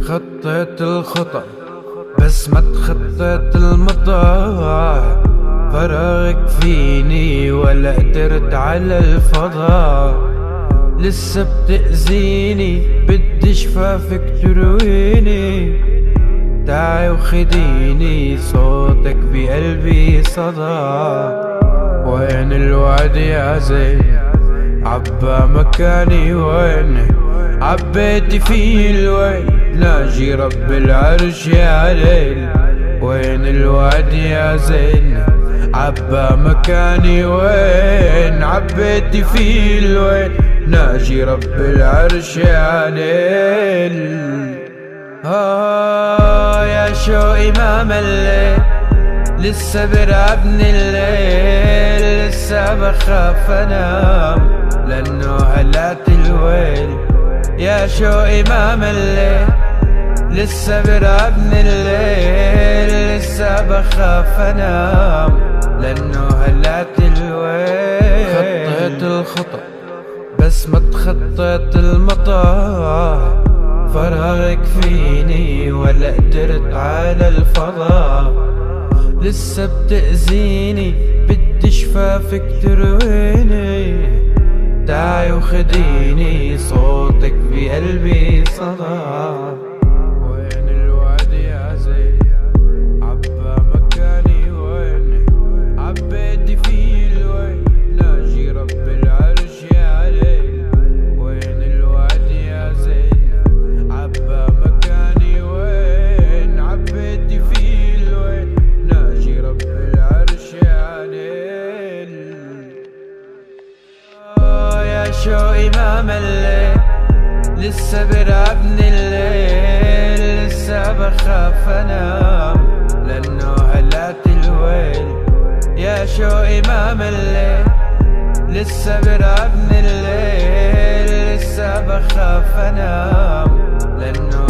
خطيت الخطأ بس ما تخطيت المطار، فراغك فيني ولا قدرت على الفضاء. لسه بتأذيني بدي شفافك ترويني، تعي وخديني صوتك بقلبي صدى. وين الوعد يا زين عبا مكاني، وين عبيتي فيه الوين ناجي رب العرش يا ليل. وين الوعد يا زين عبا مكاني، وين عبيتي فيه الوين ناجي رب العرش يا ليل. يا شوقي ما مليت لسه برعبني الليل، لسه بخاف انام لانه هلات الويل. يا شوقي ما مليت لسه برعبني الليل، لسه بخاف انام لانه هلات الويل. خطيت الخطأ بس ما تخطيت المطار، فراغك فيني ولا قدرت على الفضاء. لسه بتأذيني بدي شفافك ترويني، تعي وخديني صوتك بقلبي صدى. وين الوعد يا زين عبا مكاني، وين عبيتي فيه الوين ناجي رب العرش يا ليل. وين الوعد يا زين عبا مكاني، وين عبيتي فيه الوين ناجي رب العرش يا ليل. يا شوقي ما مليت لسه برعبني الليل، لسه بخاف انام لانه هلات الويل. يا شوقي ما مليت لسه برعبني الليل، لسه بخاف انام لانه